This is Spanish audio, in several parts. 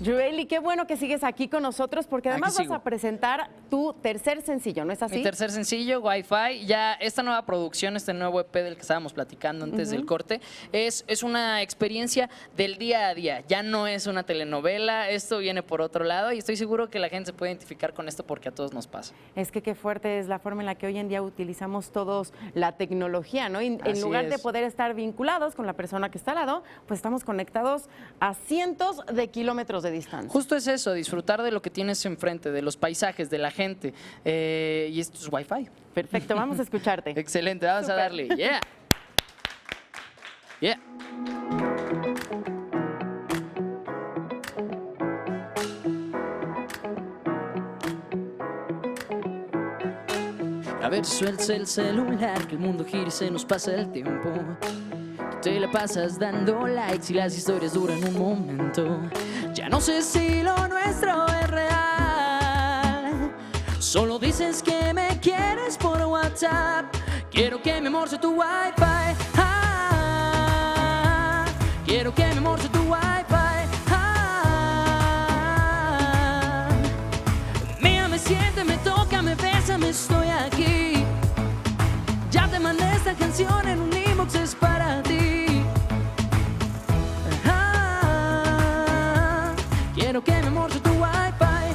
Joely, qué bueno que sigues aquí con nosotros porque además vas a presentar tu tercer sencillo, ¿no es así? Mi tercer sencillo, Wi-Fi. Ya esta nueva producción, este nuevo EP del que estábamos platicando antes del corte, es una experiencia del día a día. Ya no es una telenovela, esto viene por otro lado y estoy seguro que la gente se puede identificar con esto porque a todos nos pasa. Es que qué fuerte es la forma en la que hoy en día utilizamos todos la tecnología, ¿no? Y en lugar de poder estar vinculados con la persona que está al lado, pues estamos conectados a cientos de kilómetros de distancia. Justo es eso, disfrutar de lo que tienes enfrente, de los paisajes, de la gente. Y esto es Wi-Fi. Perfecto, vamos a escucharte. Excelente, vamos a darle. Yeah. Yeah. A ver, suelta el celular, que el mundo gira y se nos pasa el tiempo. Te la pasas dando likes y las historias duran un momento. Ya no sé si lo nuestro es real. Solo dices que me quieres por WhatsApp. Quiero que me morse tu Wi-Fi. Quiero que me morse tu Wi-Fi. Mira, me siente, me toca, me besa, me estoy aquí. Ya te mandé esta canción en un inbox, es para ti. Quiero que me morse tu Wi-Fi.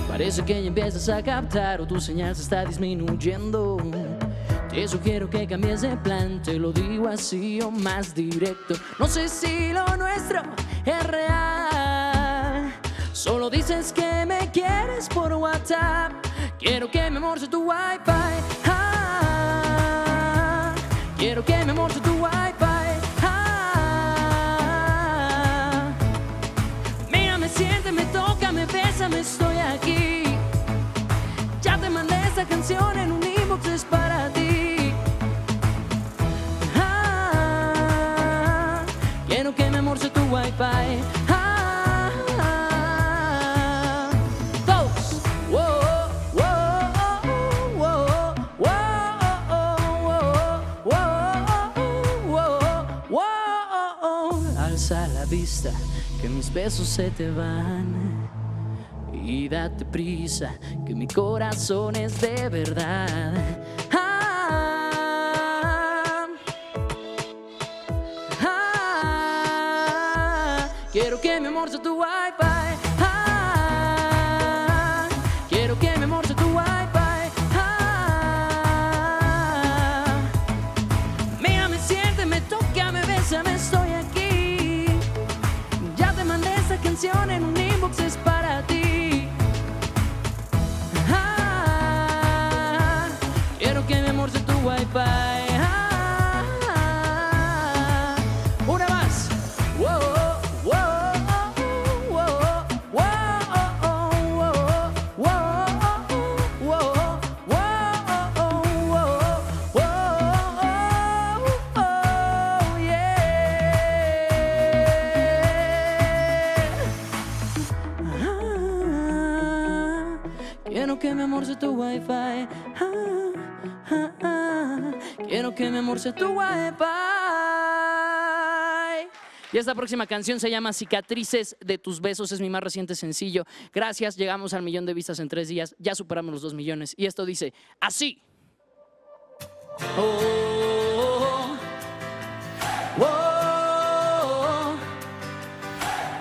Parece que ya empiezas a captar o tu señal se está disminuyendo. Te sugiero que cambies de plan, te lo digo así o más directo. No sé si lo nuestro es real. Solo dices que me quieres por WhatsApp. Quiero que me morse tu Wi-Fi. Quiero que me morse tu Wi-Fi. Mira, me siente, me toca, me besa, me estoy aquí. Ya te mandé esta canción en un inbox, es para ti. Quiero que me morse tu Wi-Fi. Alza la vista, que mis besos se te van. Y date prisa, que mi corazón es de verdad. Quiero que me morse tu Wi-Fi. Quiero que me morse tu Wi-Fi. Mira, me siente, me toca, me besa, me estoy aquí. Ya te mandé esta canción en un inbox, es para ti. Quiero que me morse tu Wi-Fi. Una más. Quiero que me morse tu Wi-Fi. Quiero que me morse tu Wi-Fi. Y esta próxima canción se llama Cicatrices de tus besos, es mi más reciente sencillo. Gracias, llegamos al 1.000.000 de vistas en 3 días, ya superamos los 2 millones. Y esto dice así. Oh, oh, oh, oh,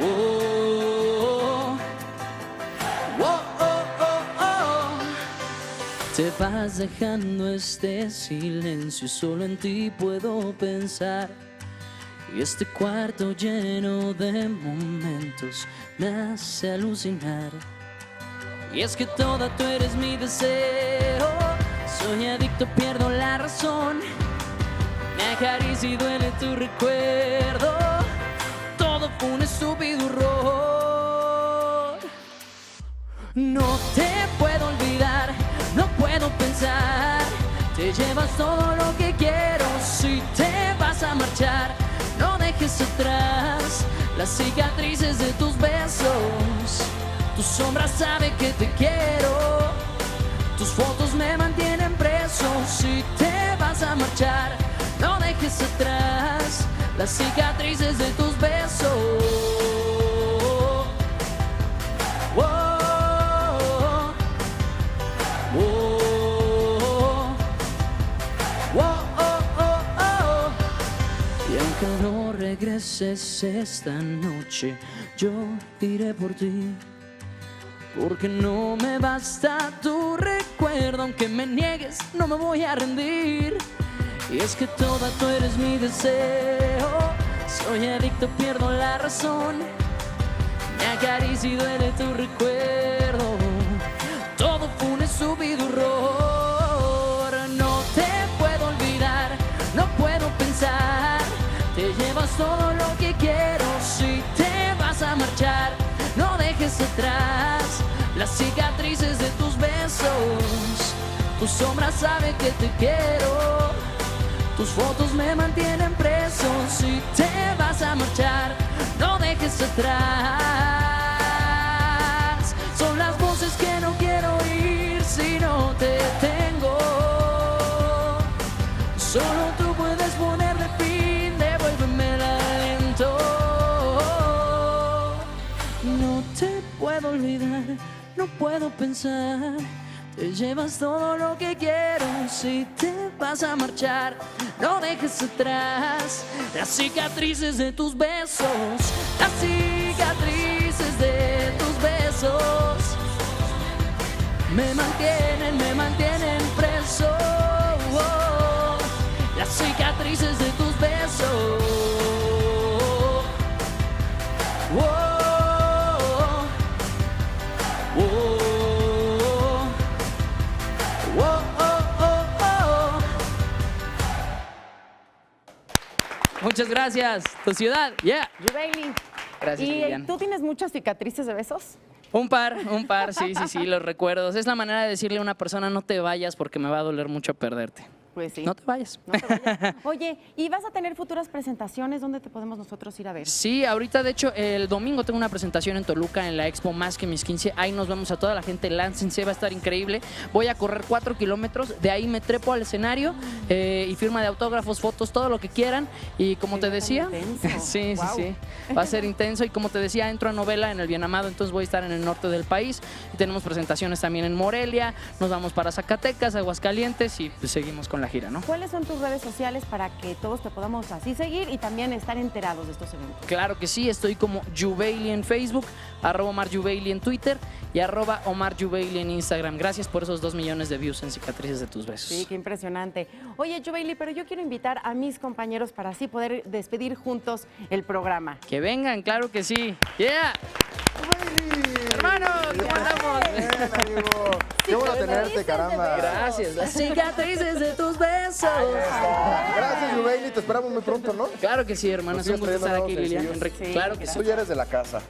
oh, oh, oh. Te vas dejando este silencio, solo en ti puedo pensar. Y este cuarto lleno de momentos me hace alucinar. Y es que toda tú eres mi deseo. Soy adicto, pierdo la razón. Me acaricia y duele tu recuerdo. Todo fue un estúpido error. No te puedo olvidar, no puedo pensar. Te llevas todo lo que quiero. Si te vas a marchar, no dejes atrás las cicatrices de tus besos. Tu sombra sabe que te quiero. Tus fotos me mantienen preso. Si te vas a marchar, no dejes atrás las cicatrices de tus besos. Oh, oh, oh, oh, oh, oh. Y aunque no regreses esta noche, yo iré por ti. Porque no me basta tu recuerdo, aunque me niegues, no me voy a rendir. Y es que toda tú eres mi deseo. Soy adicto, pierdo la razón. Me acaricia y duele tu recuerdo. Todo fue un estúpido error. No te puedo olvidar, no puedo pensar. Te llevas todo lo que quiero. Si te vas a marchar, no dejes atrás las cicatrices de tus besos. Tu sombra sabe que te quiero. Tus fotos me mantienen preso. Si te vas a marchar, no dejes atrás. Son las voces que no quiero oír si no te tengo. Solo tú puedes ponerle fin, devuélveme el aliento. No te puedo olvidar, no puedo pensar. Te llevas todo lo que quiero. Si te vas a marchar, no dejes atrás las cicatrices de tus besos. Las cicatrices de tus besos me mantienen preso. Oh, las cicatrices de tus besos. Oh, oh, oh. Muchas gracias. Tu ciudad, yeah. Yubeili. Gracias, ¿Y Lilian. tú tienes muchas cicatrices de besos? Un par, sí, los recuerdos. Es la manera de decirle a una persona, no te vayas porque me va a doler mucho perderte. Pues sí. No te vayas. No te vayas. Oye, ¿y vas a tener futuras presentaciones? ¿Dónde te podemos nosotros ir a ver? Sí, ahorita de hecho el domingo tengo una presentación en Toluca en la Expo Más que Mis 15. Ahí nos vemos a toda la gente, láncense, va a estar increíble. Voy a correr 4 kilómetros, de ahí me trepo al escenario y firma de autógrafos, fotos, todo lo que quieran. Y como te decía, sí, Wow. sí, va a ser intenso. Y como te decía, entro a novela en el Bien Amado, entonces voy a estar en el norte del país. Y tenemos presentaciones también en Morelia, nos vamos para Zacatecas, Aguascalientes y pues seguimos con la gira, ¿no? ¿Cuáles son tus redes sociales para que todos te podamos así seguir y también estar enterados de estos eventos? Claro que sí, estoy como Yubeili en Facebook, @OmarYubeili en Twitter y @OmarYubeili en Instagram. Gracias por esos 2 millones de views en Cicatrices de tus besos. Sí, qué impresionante. Oye, Yubeili, pero yo quiero invitar a mis compañeros para así poder despedir juntos el programa. Que vengan, claro que sí. ¡Yeah! Hermanos, ¿cómo andamos? Bien, amigo. Qué bueno tenerte, caramba. Gracias. Las cicatrices de tus besos. Gracias, Yubeili. Te esperamos muy pronto, ¿no? Claro que sí, hermanos. Nos Un gusto sigues estar trayendo aquí, nuevos Lilian. sencillos. Claro que sí. Tú ya eres de la casa.